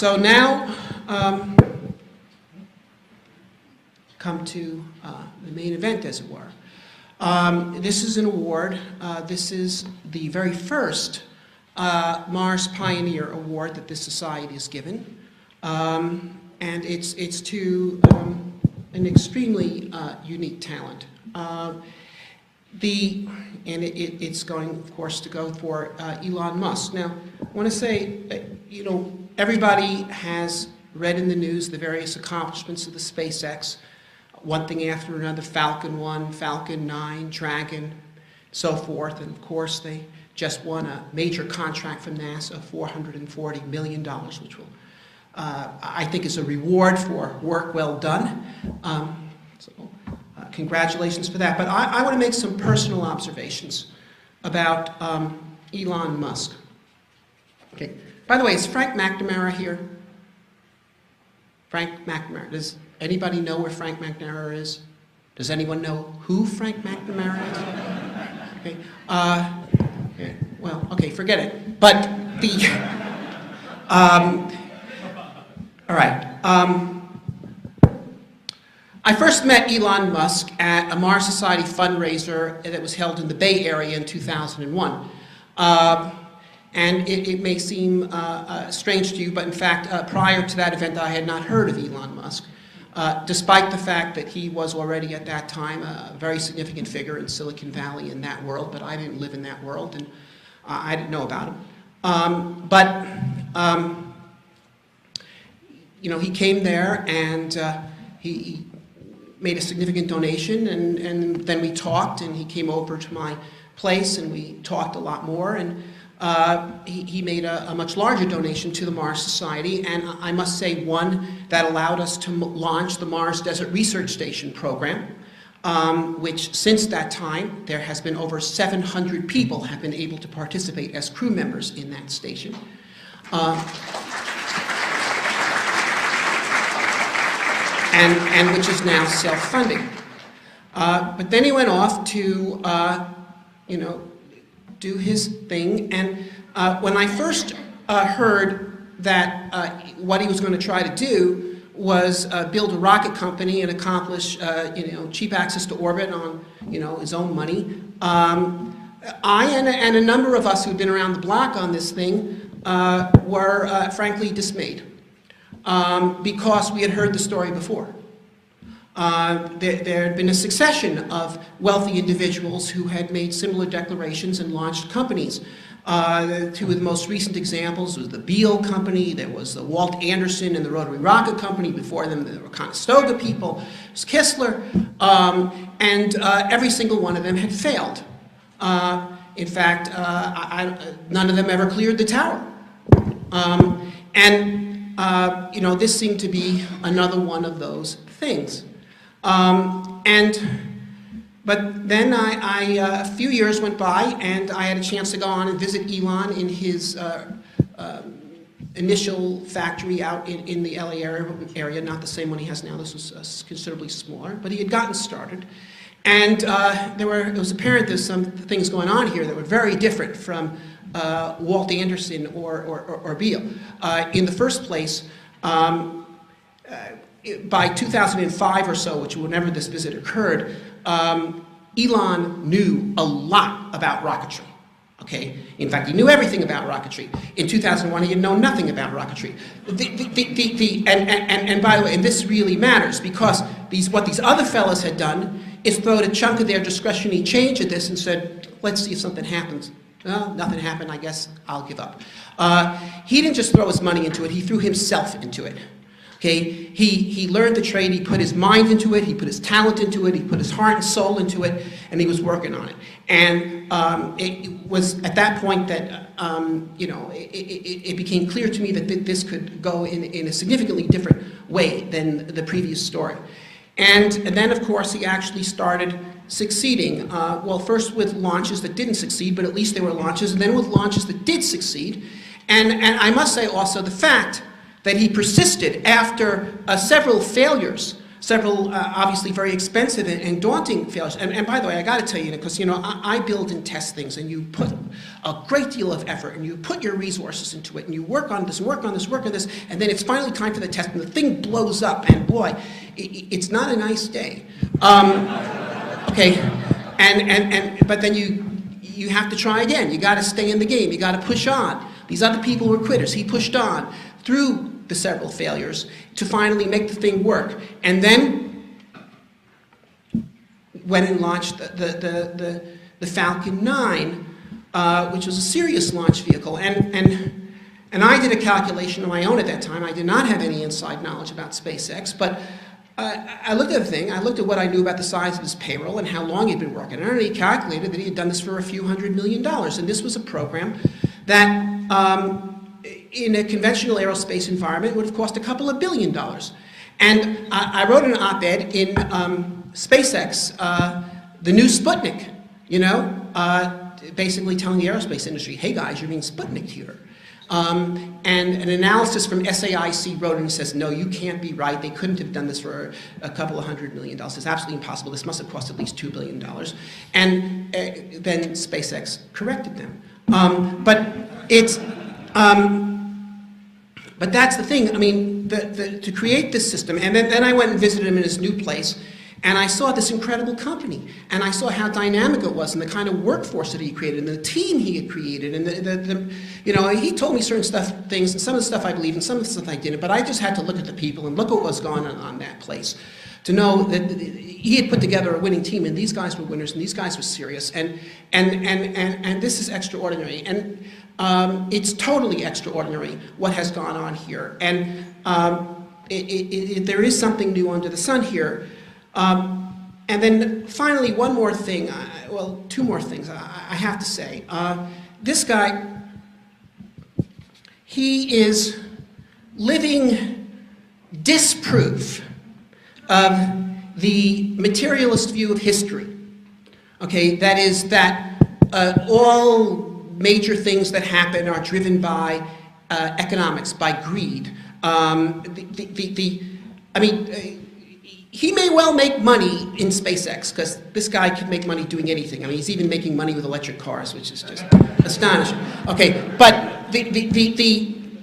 So now, come to the main event, as it were. This is an award. This is the very first Mars Pioneer Award that this society is given. And it's to an extremely unique talent. It's going, of course, to go for Elon Musk. Now, I want to say, everybody has read in the news the various accomplishments of the SpaceX, one thing after another, Falcon 1, Falcon 9, Dragon, so forth. And of course, they just won a major contract from NASA of $440 million, which will, I think, is a reward for work well done. Congratulations for that. But I want to make some personal observations about Elon Musk. Okay. By the way, is Frank McNamara here? Frank McNamara. Does anybody know where Frank McNamara is? Does anyone know who Frank McNamara is? Okay. Okay. Well, okay, forget it. But the... all right. I first met Elon Musk at a Mars Society fundraiser that was held in the Bay Area in 2001. And it may seem strange to you, but in fact, prior to that event, I had not heard of Elon Musk, despite the fact that he was already at that time a very significant figure in Silicon Valley in that world, but I didn't live in that world, and I didn't know about him. He came there, and he made a significant donation, and then we talked, and he came over to my place, and we talked a lot more, and he made a much larger donation to the Mars Society, and I must say one that allowed us to launch the Mars Desert Research Station program, which since that time, there has been over 700 people have been able to participate as crew members in that station. And which is now self-funding. But then he went off to, do his thing. And when I first heard that what he was going to try to do was build a rocket company and accomplish, cheap access to orbit on, his own money, I and a number of us who'd been around the block on this thing were frankly dismayed. Because we had heard the story before. There had been a succession of wealthy individuals who had made similar declarations and launched companies. Two of the most recent examples was the Beale Company, there was the Walt Anderson and the Rotary Rocket Company, before them there were Conestoga people, there was Kistler, and every single one of them had failed. In fact, none of them ever cleared the tower. This seemed to be another one of those things. But then a few years went by, and I had a chance to go on and visit Elon in his initial factory out in the LA area, not the same one he has now. This was considerably smaller, but he had gotten started. And it was apparent there's some things going on here that were very different from Walt Anderson or Beale. In the first place, by 2005 or so, which whenever this visit occurred, Elon knew a lot about rocketry. Okay? In fact, he knew everything about rocketry. In 2001, he had known nothing about rocketry. And by the way, and this really matters, because what these other fellas had done is thrown a chunk of their discretionary change at this and said, let's see if something happens. Well, nothing happened, I guess I'll give up. He didn't just throw his money into it, he threw himself into it. Okay? He learned the trade, he put his mind into it, he put his talent into it, he put his heart and soul into it, and he was working on it. And it was at that point that, it became clear to me that this could go in a significantly different way than the previous story. And then, of course, he actually started succeeding. Well, first with launches that didn't succeed, but at least they were launches, and then with launches that did succeed. And I must say also the fact that he persisted after several failures several obviously very expensive and daunting failures. And by the way, I got to tell you, because I build and test things, and you put a great deal of effort, and you put your resources into it, and you work on this, and work on this, work on this, and then it's finally time for the test, and the thing blows up, and boy, it's not a nice day. Okay, but then you have to try again. You got to stay in the game. You got to push on. These other people were quitters. He pushed on through the several failures to finally make the thing work, and then went and launched the Falcon 9, which was a serious launch vehicle. And I did a calculation of my own at that time. I did not have any inside knowledge about SpaceX, but I looked at the thing. I looked at what I knew about the size of his payroll and how long he'd been working. And I calculated that he had done this for a few $100 million. And this was a program that, in a conventional aerospace environment, would have cost a couple of $2 billion. And I wrote an op-ed in SpaceX, the new Sputnik, basically telling the aerospace industry, hey guys, you're being Sputnik'd here. And an analysis from SAIC wrote and says, no, you can't be right. They couldn't have done this for a couple of $100 million. It's absolutely impossible. This must have cost at least $2 billion. And then SpaceX corrected them. But that's the thing. I mean, to create this system, and then I went and visited him in his new place, and I saw this incredible company, and I saw how dynamic it was, and the kind of workforce that he created, and the team he had created, and he told me certain things, and some of the stuff I believed, and some of the stuff I didn't. But I just had to look at the people and look at what was going on that place, to know that he had put together a winning team, and these guys were winners, and ththese guys were serious, and this is extraordinary, and it's totally extraordinary what has gone on here, and there is something new under the sun here. And then finally, one more thing, well, two more things I have to say. This guy, he is living disproof of the materialist view of history. Okay, that is that all major things that happen are driven by economics, by greed. He may well make money in SpaceX, because this guy could make money doing anything. I mean, he's even making money with electric cars, which is just astonishing. Okay, but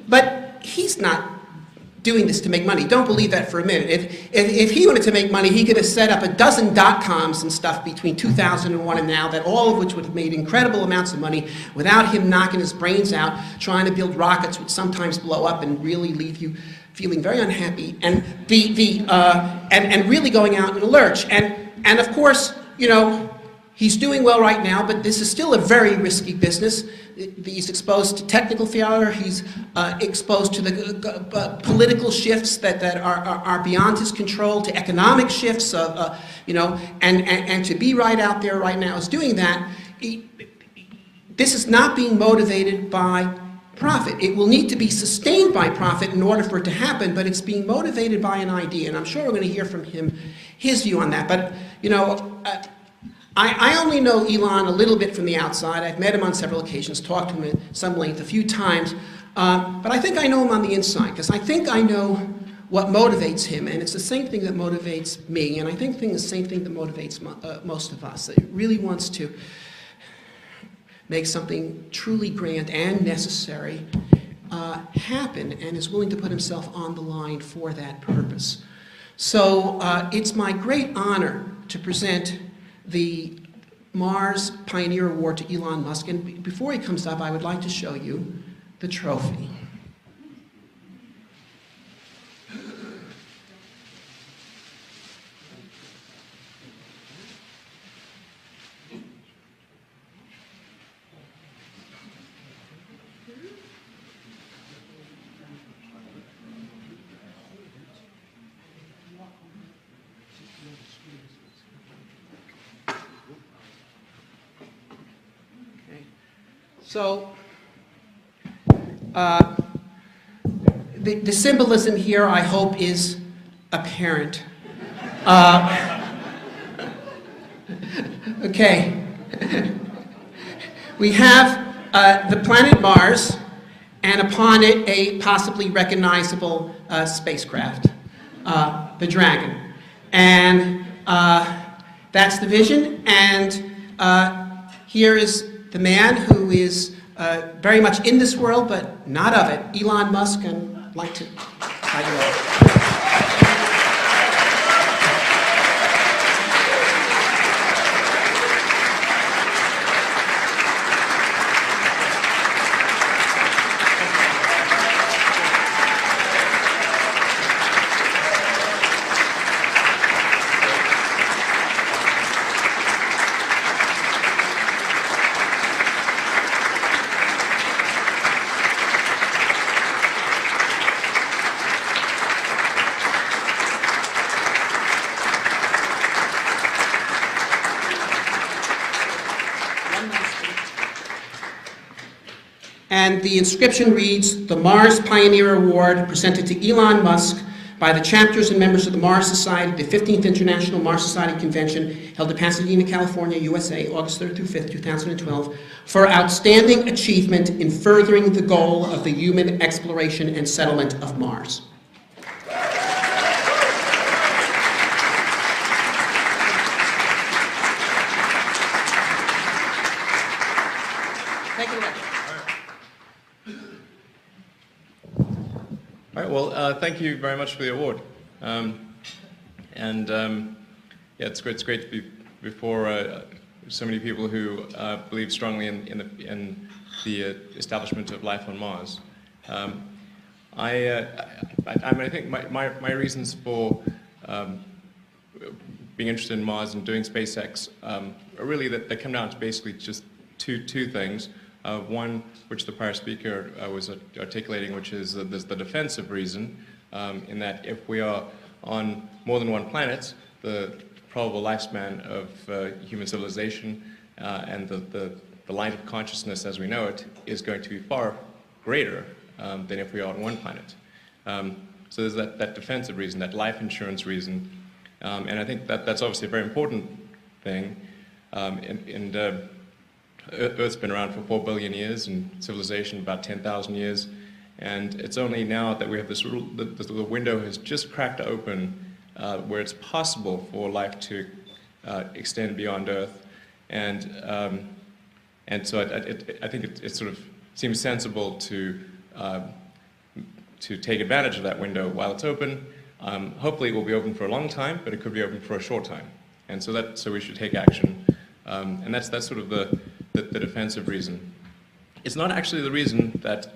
but he's not doing this to make money. Don't believe that for a minute. If he wanted to make money, he could have set up a dozen dot-coms and stuff between 2001 and now, that all of which would have made incredible amounts of money without him knocking his brains out trying to build rockets which sometimes blow up and really leave you feeling very unhappy, and and really going out in a lurch. And of course, he's doing well right now, but this is still a very risky business. He's exposed to technical failure. He's exposed to the political shifts that are beyond his control, to economic shifts, and to be right out there right now is doing that. This is not being motivated by profit. It will need to be sustained by profit in order for it to happen, but it's being motivated by an idea, and I'm sure we're going to hear from him, his view on that. But, I only know Elon a little bit from the outside. I've met him on several occasions, talked to him at some length a few times, but I think I know him on the inside, because I think I know what motivates him, and it's the same thing that motivates me, and I think the same thing that motivates most of us. That really wants to make something truly grand and necessary happen, and is willing to put himself on the line for that purpose. So it's my great honor to present the Mars Pioneer Award to Elon Musk, and before he comes up, I would like to show you the trophy. So, the symbolism here, I hope, is apparent. Okay. We have the planet Mars, and upon it, a possibly recognizable spacecraft, the Dragon. And that's the vision. And here is the man who is very much in this world, but not of it, Elon Musk, and I'd like to invite you all. And the inscription reads, "The Mars Pioneer Award presented to Elon Musk by the chapters and members of the Mars Society, the 15th International Mars Society Convention, held in Pasadena, California, USA, August 3rd through 5th, 2012, for outstanding achievement in furthering the goal of the human exploration and settlement of Mars." Thank you. All right, well, thank you very much for the award. Yeah, it's great to be before so many people who believe strongly in the establishment of life on Mars. I think my reasons for being interested in Mars and doing SpaceX are really that they come down to basically just two things. One, which the prior speaker was articulating, which is there's the defensive reason, in that if we are on more than one planet, the probable lifespan of human civilization and the light of consciousness as we know it is going to be far greater than if we are on one planet. So there's that defensive reason, that life insurance reason, and I think that's obviously a very important thing. Earth's been around for 4 billion years and civilization about 10,000 years, and it's only now that we have this the window has just cracked open where it's possible for life to extend beyond Earth, and so I think it sort of seems sensible to take advantage of that window while it's open. Hopefully it will be open for a long time, but it could be open for a short time, and so we should take action, and that's sort of the defensive reason. It's not actually the reason that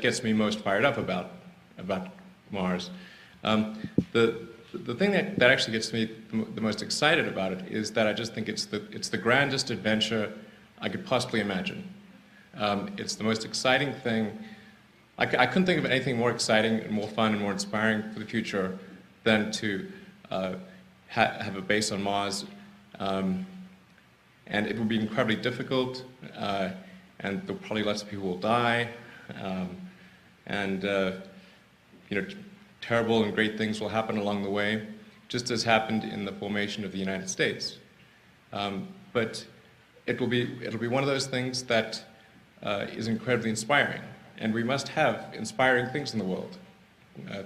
gets me most fired up about Mars. The thing that actually gets me the most excited about it is that I just think it's the grandest adventure I could possibly imagine. It's the most exciting thing. I couldn't think of anything more exciting and more fun and more inspiring for the future than to have a base on Mars. And it will be incredibly difficult, and probably lots of people will die, and terrible and great things will happen along the way, just as happened in the formation of the United States. But it'll be one of those things that is incredibly inspiring, and we must have inspiring things in the world.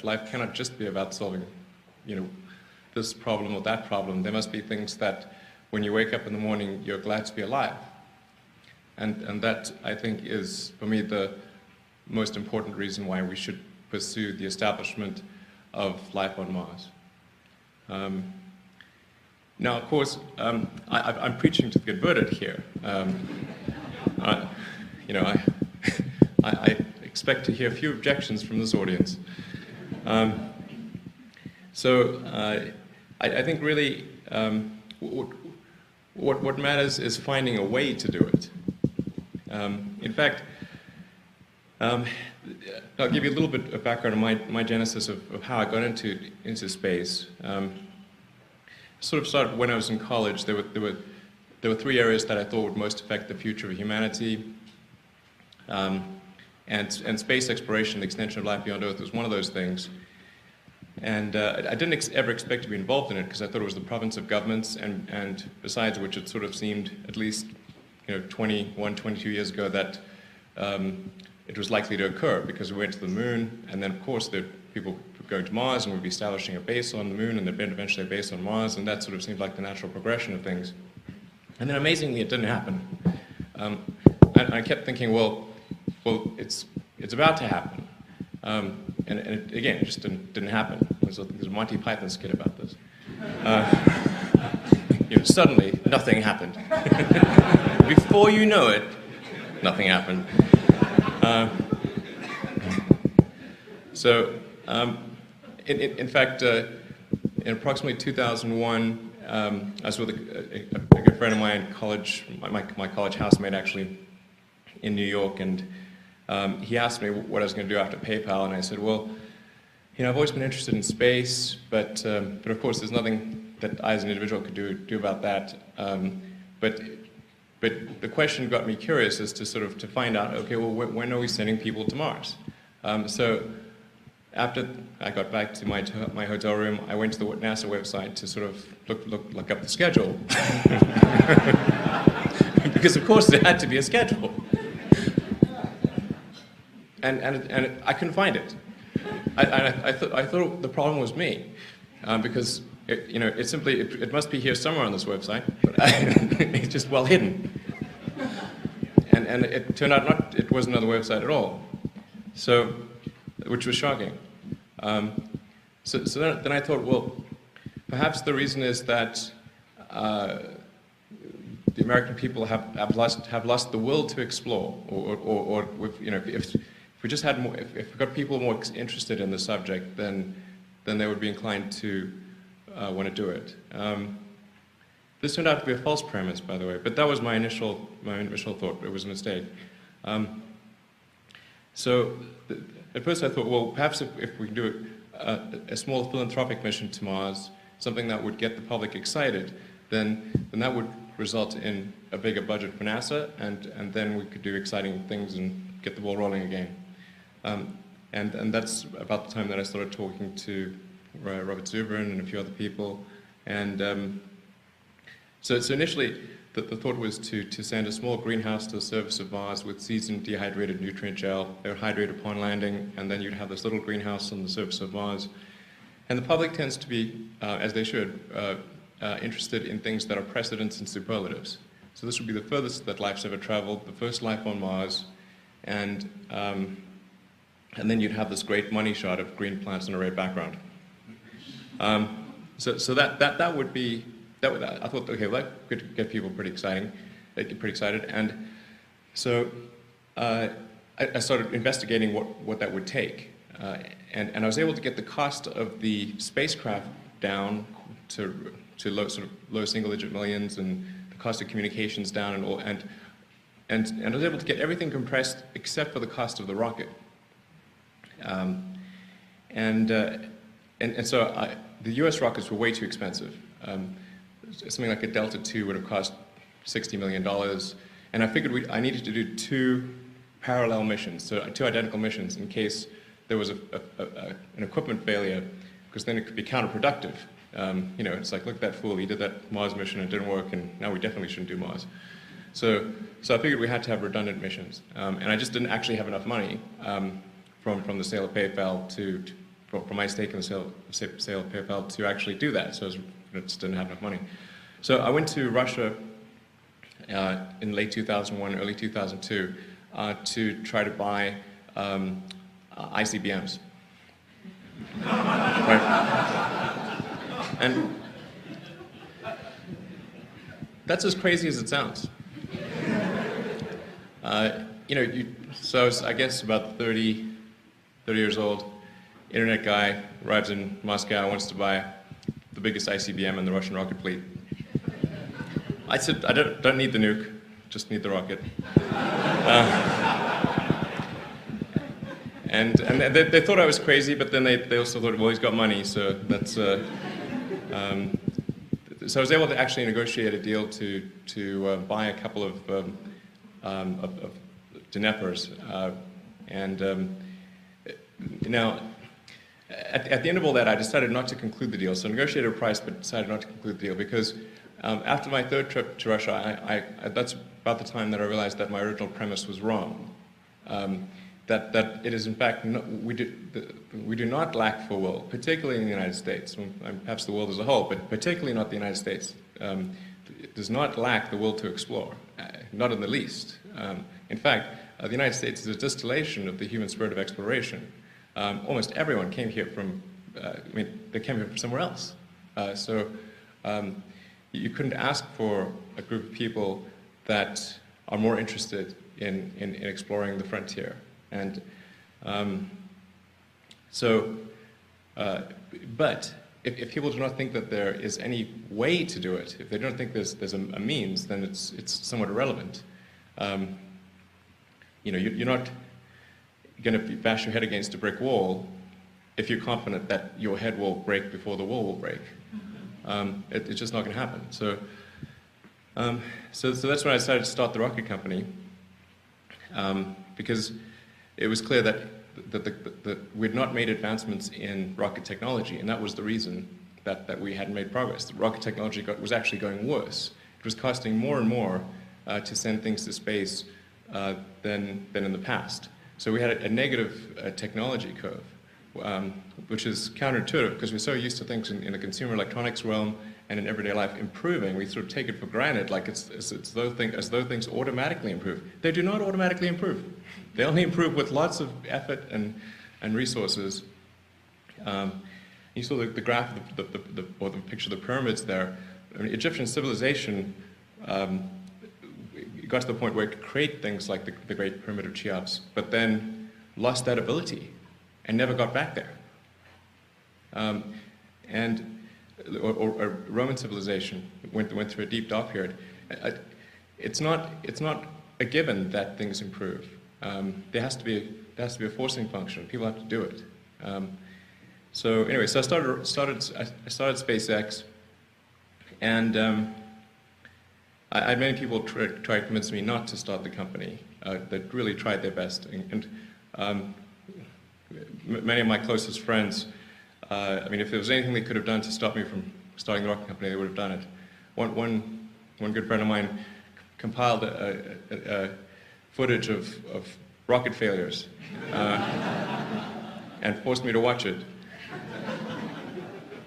Life cannot just be about solving, this problem or that problem. There must be things that, when you wake up in the morning, you're glad to be alive. And that, I think, is, for me, the most important reason why we should pursue the establishment of life on Mars. Now, of course, I'm preaching to the converted here. I expect to hear few objections from this audience. I think really what matters is finding a way to do it. In fact, I'll give you a little bit of background on my genesis of how I got into space. Sort of started when I was in college. There were three areas that I thought would most affect the future of humanity, and space exploration, the extension of life beyond Earth, was one of those things. And I didn't ever expect to be involved in it because I thought it was the province of governments, and besides which it sort of seemed, at least 21, 22 years ago, that it was likely to occur because we went to the moon, and then of course the people were going to Mars and would be establishing a base on the moon, and there'd been eventually a base on Mars, and that sort of seemed like the natural progression of things. And then amazingly, it didn't happen. And I kept thinking, well, it's about to happen. And again, it just didn't happen. There's a Monty Python skit about this. Suddenly, nothing happened. Before you know it, nothing happened. In fact, in approximately 2001, I was with a good friend of mine in college, my college housemate actually, in New York, and he asked me what I was going to do after PayPal, and I said, well, I've always been interested in space, but of course there's nothing that I as an individual could do about that. But the question got me curious as to sort of to find out, okay, well, when are we sending people to Mars? So after I got back to my hotel room, I went to the NASA website to sort of look up the schedule. Because of course there had to be a schedule. And I couldn't find it. I thought the problem was me, because it must be here somewhere on this website, but it's just well hidden. And it turned out it wasn't on the website at all. So, which was shocking. So then I thought, well, perhaps the reason is that the American people have lost the will to explore, or if we just had more, if we got people more interested in the subject, then they would be inclined to want to do it. This turned out to be a false premise, by the way, but that was my initial thought. It was a mistake. At first I thought, well, perhaps if we can do a small philanthropic mission to Mars, something that would get the public excited, then that would result in a bigger budget for NASA, and then we could do exciting things and get the ball rolling again. And that's about the time that I started talking to Robert Zubrin and a few other people. And so initially, the thought was to send a small greenhouse to the surface of Mars with seasoned dehydrated nutrient gel. They would hydrate upon landing, and then you'd have this little greenhouse on the surface of Mars. And the public tends to be, as they should, interested in things that are precedents and superlatives. So this would be the furthest that life's ever traveled, the first life on Mars, and then you'd have this great money shot of green plants on a red background. So that would be. I thought, okay, well, that could get people pretty excited, and so I started investigating what that would take, and I was able to get the cost of the spacecraft down to low single-digit millions, and the cost of communications down, and I was able to get everything compressed except for the cost of the rocket, so the U.S. rockets were way too expensive. Something like a Delta II would have cost $60 million, and I figured I needed to do two parallel missions, so two identical missions in case there was an equipment failure, because then it could be counterproductive. It's like, look at that fool, he did that Mars mission and it didn't work, and now we definitely shouldn't do Mars. So I figured we had to have redundant missions, and I just didn't actually have enough money from the sale of PayPal from my stake in the sale of PayPal to actually do that. So I just didn't have enough money. So I went to Russia in late 2001, early 2002, to try to buy ICBMs. Right? And that's as crazy as it sounds. So I was, I guess, about 30 years old. Internet guy arrives in Moscow, wants to buy the biggest ICBM in the Russian rocket fleet. I said, I don't need the nuke, just need the rocket. And they thought I was crazy, but then they also thought, well, he's got money, so that's. So I was able to actually negotiate a deal to buy a couple of Dneprs, now. At the end of all that, I decided not to conclude the deal. So I negotiated a price, but decided not to conclude the deal because after my third trip to Russia, that's about the time that I realized that my original premise was wrong. that it is in fact, we do not lack for will, particularly in the United States, perhaps the world as a whole, but particularly not the United States. It does not lack the will to explore, not in the least. In fact, the United States is a distillation of the human spirit of exploration. Almost everyone came here from, they came here from somewhere else. So you couldn't ask for a group of people that are more interested in exploring the frontier. And but if people do not think that there is any way to do it, if they don't think there's a means, then it's somewhat irrelevant. You're not going to bash your head against a brick wall if you're confident that your head will break before the wall will break. It's just not going to happen. So that's when I decided to start the rocket company, because it was clear that we'd not made advancements in rocket technology, and that was the reason that we hadn't made progress. The rocket technology was actually going worse. It was costing more and more to send things to space than in the past. So we had a negative technology curve, which is counterintuitive because we're so used to things in the consumer electronics realm and in everyday life improving. We sort of take it for granted, like as though things automatically improve. They do not automatically improve. They only improve with lots of effort and resources. You saw the graph, or the picture of the pyramids there. I mean, Egyptian civilization got to the point where it could create things like the Great Pyramid of Cheops, but then lost that ability and never got back there. Or Roman civilization went through a deep dark period. It's not a given that things improve. There has to be a forcing function. People have to do it. So anyway, so I started SpaceX, and I had many people try to convince me not to start the company. That really tried their best, and many of my closest friends. I mean, if there was anything they could have done to stop me from starting the rocket company, they would have done it. One good friend of mine compiled a footage of rocket failures and forced me to watch it.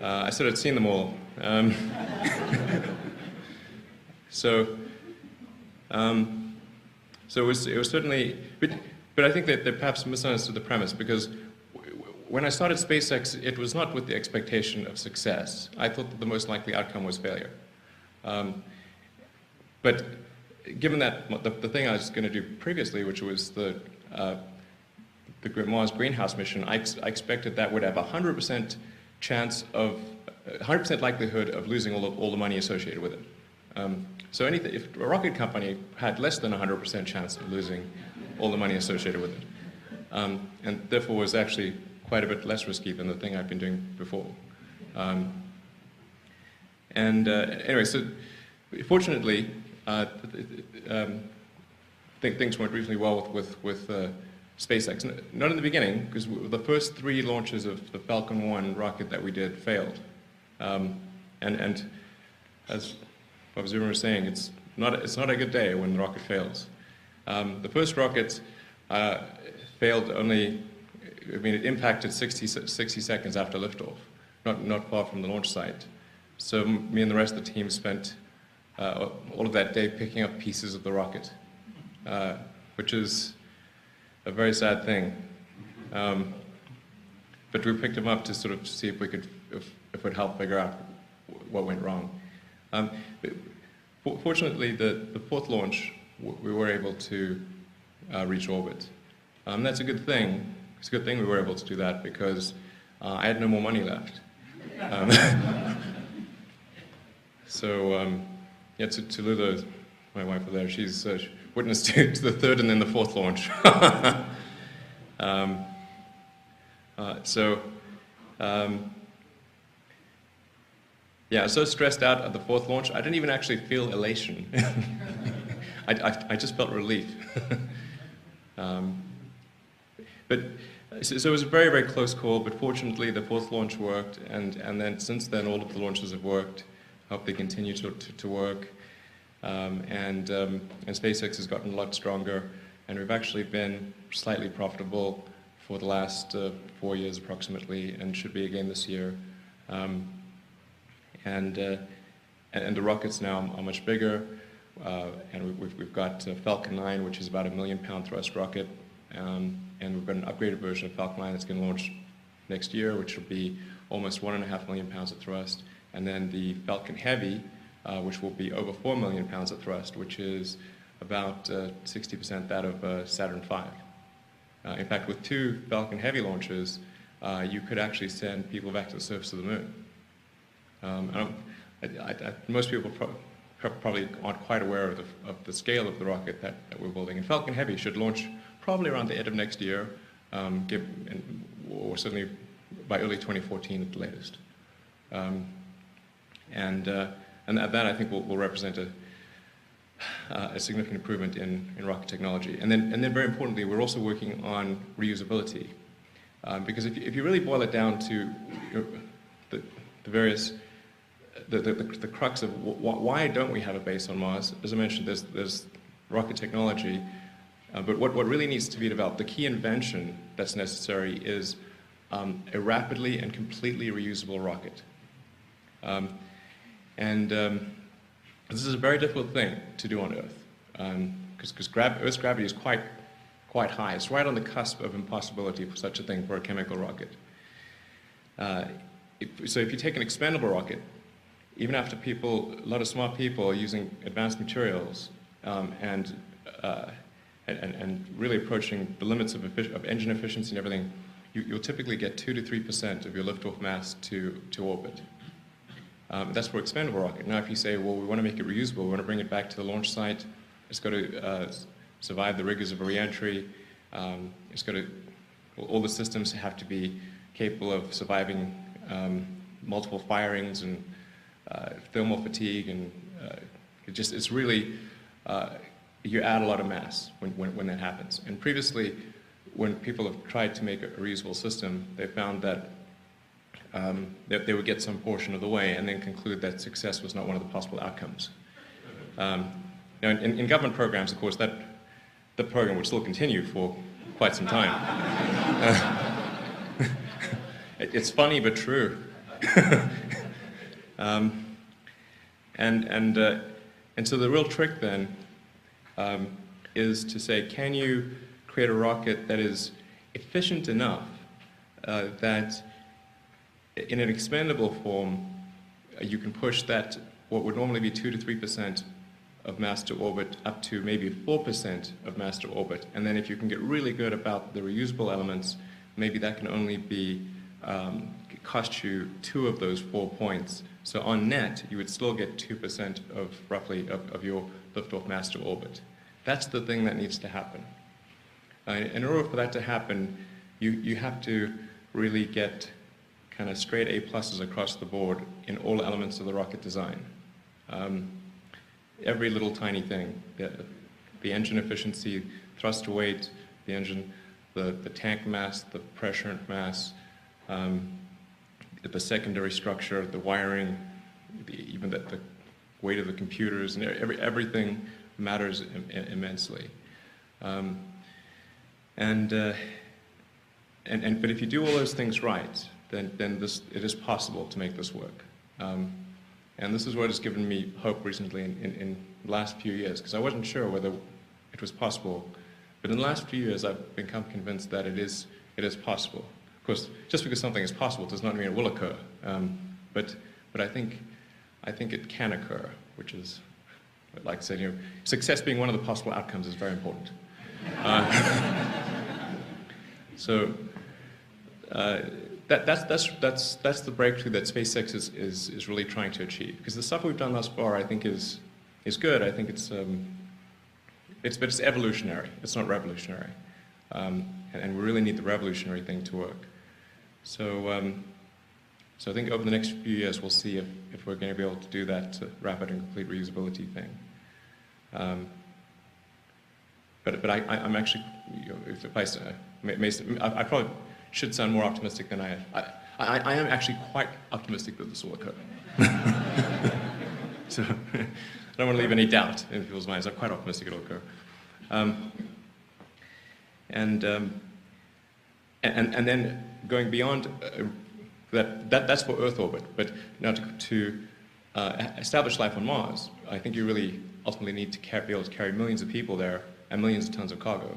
I said I'd seen them all. So it was certainly, but I think that they perhaps misunderstood the premise, because when I started SpaceX, it was not with the expectation of success. I thought that the most likely outcome was failure. But given that the thing I was going to do previously, which was the Mars greenhouse mission, I expected that would have 100% chance of 100% likelihood of losing all the money associated with it. So if a rocket company had less than 100% chance of losing all the money associated with it, and therefore was actually quite a bit less risky than the thing I'd been doing before. Anyway, so fortunately, things went reasonably well with SpaceX. Not in the beginning, because the first 3 launches of the Falcon 1 rocket that we did failed. And as Bob Zimmer was saying, it's not a good day when the rocket fails. The first rocket failed only, I mean, it impacted 60 seconds after liftoff, not far from the launch site. So me and the rest of the team spent all of that day picking up pieces of the rocket, which is a very sad thing. But we picked them up to sort of see if it would help figure out what went wrong. But fortunately, the 4th launch, we were able to reach orbit. That's a good thing. It's a good thing we were able to do that, because I had no more money left. So, yeah, to Lulu, my wife over there, she's witness to the 3rd and then the 4th launch. Yeah, I was so stressed out at the 4th launch, I didn't even actually feel elation. I just felt relief. So it was a very, very close call, but fortunately the 4th launch worked, and then since then all of the launches have worked. I hope they continue to work. And SpaceX has gotten a lot stronger. and we've actually been slightly profitable for the last 4 years approximately, and should be again this year. And the rockets now are much bigger, and we've got Falcon 9, which is about a £1 million thrust rocket, and we've got an upgraded version of Falcon 9 that's going to launch next year, which will be almost 1.5 million pounds of thrust, and then the Falcon Heavy, which will be over 4 million pounds of thrust, which is about 60% that of Saturn V. In fact, with 2 Falcon Heavy launches, you could actually send people back to the surface of the moon. Most people probably aren't quite aware of the scale of the rocket that we're building. And Falcon Heavy should launch probably around the end of next year, or certainly by early 2014 at the latest. And that I think will represent a significant improvement in rocket technology. And then very importantly, we're also working on reusability. Because if you really boil it down to the various, the crux of why don't we have a base on Mars, as I mentioned, there's rocket technology, but what really needs to be developed, the key invention that's necessary is a rapidly and completely reusable rocket. This is a very difficult thing to do on Earth, because Earth's gravity is quite high. It's right on the cusp of impossibility for such a thing for a chemical rocket. So if you take an expendable rocket, even after a lot of smart people are using advanced materials and really approaching the limits of engine efficiency and everything, you'll typically get 2 to 3% of your liftoff mass to orbit. That's for expendable rocket. Now if you say, well, we want to make it reusable, we want to bring it back to the launch site, it's got to survive the rigors of a re-entry, all the systems have to be capable of surviving multiple firings and thermal fatigue, and it's really, you add a lot of mass when that happens. And previously, when people have tried to make a reusable system, they found that they would get some portion of the way and then conclude that success was not one of the possible outcomes. Now in government programs, of course, the program would still continue for quite some time. It's funny but true. And so the real trick then is to say, can you create a rocket that is efficient enough that in an expendable form you can push that what would normally be 2 to 3% of mass to orbit up to maybe 4% of mass to orbit, and then if you can get really good about the reusable elements, maybe that can only be cost you 2 of those 4 points. So on net, you would still get 2% of roughly of your liftoff mass to orbit. That's the thing that needs to happen. In order for that to happen, you have to really get kind of straight A+ across the board in all elements of the rocket design. Every little tiny thing, the engine efficiency, thrust to weight, the engine, the tank mass, the pressure mass, the secondary structure, the wiring, even the weight of the computers, and everything matters immensely. But if you do all those things right, then it is possible to make this work. And this is what has given me hope recently in the last few years, because I wasn't sure whether it was possible. But in the last few years, I've become convinced that it is possible. Of course, just because something is possible does not mean it will occur. But I think it can occur, which is, like I said, success being one of the possible outcomes is very important. So that's the breakthrough that SpaceX is really trying to achieve. Because the stuff we've done thus far, I think, is good. I think it's evolutionary. It's not revolutionary, and we really need the revolutionary thing to work. So I think over the next few years we'll see if we're going to be able to do that rapid and complete reusability thing. But I'm actually, if I probably should sound more optimistic than I am. I am actually quite optimistic that this will occur. So I don't want to leave any doubt in people's minds. I'm quite optimistic it'll occur. And then going beyond that's for Earth orbit. But now to establish life on Mars, I think you really ultimately need to be able to carry millions of people there and millions of tons of cargo.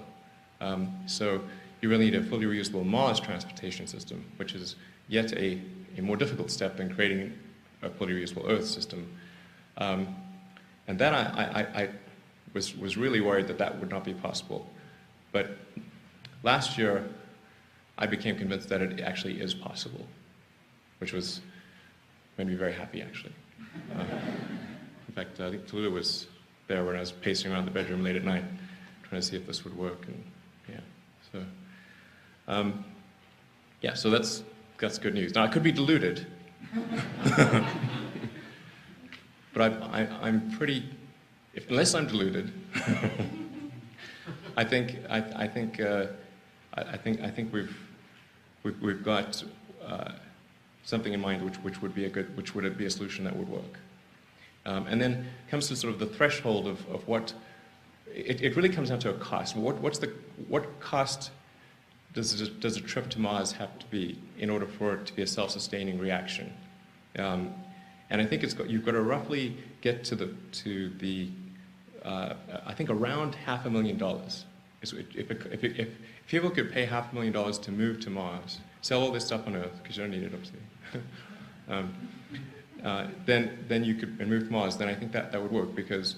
So you really need a fully reusable Mars transportation system, which is yet a more difficult step than creating a fully reusable Earth system. And then I was really worried that would not be possible. But last year, I became convinced that it actually is possible, which made me very happy, actually. In fact, I think Tallulah was there when I was pacing around the bedroom late at night, trying to see if this would work. And so that's good news. Now, I could be deluded, but I'm pretty. Unless I'm deluded, I think we've got something in mind which would be a solution that would work. And then comes to sort of the threshold of what it really comes down to a cost. What cost does a trip to Mars have to be in order for it to be a self-sustaining reaction? And I think you've got to roughly get to the I think around $500,000. If people could pay $500,000 to move to Mars, sell all this stuff on Earth, because you don't need it, obviously, then you could move to Mars. Then I think that would work, because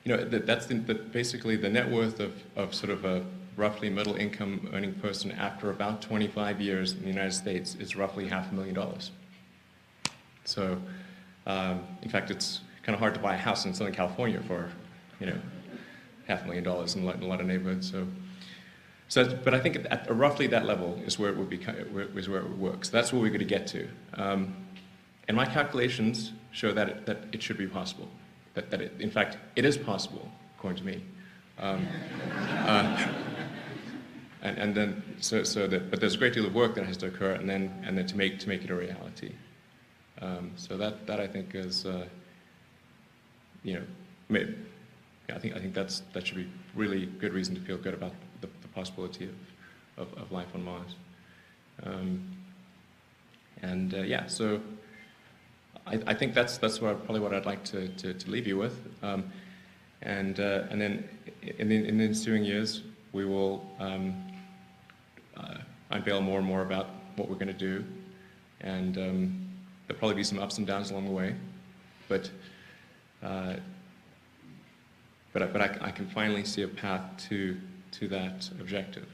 that's basically the net worth of sort of a roughly middle income earning person after about 25 years in the United States is roughly $500,000. So, in fact, it's kind of hard to buy a house in Southern California for, $500,000 in a lot of neighborhoods. But I think at roughly that level is where it would work. So that's where we're going to get to. And my calculations show that it should be possible. In fact, it is possible, according to me. And then but there's a great deal of work that has to occur, and then to make it a reality. So that I think is, I think that should be really good reason to feel good about the possibility of life on Mars. So I think that's probably what I'd like to leave you with. And then in the ensuing years, we will unveil more and more about what we're going to do, and there'll probably be some ups and downs along the way, but I can finally see a path to that objective.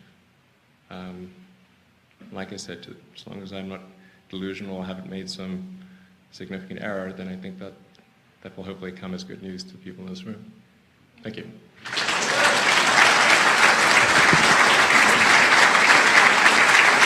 Like I said, as long as I'm not delusional or haven't made some significant error, then I think that will hopefully come as good news to people in this room. Thank you.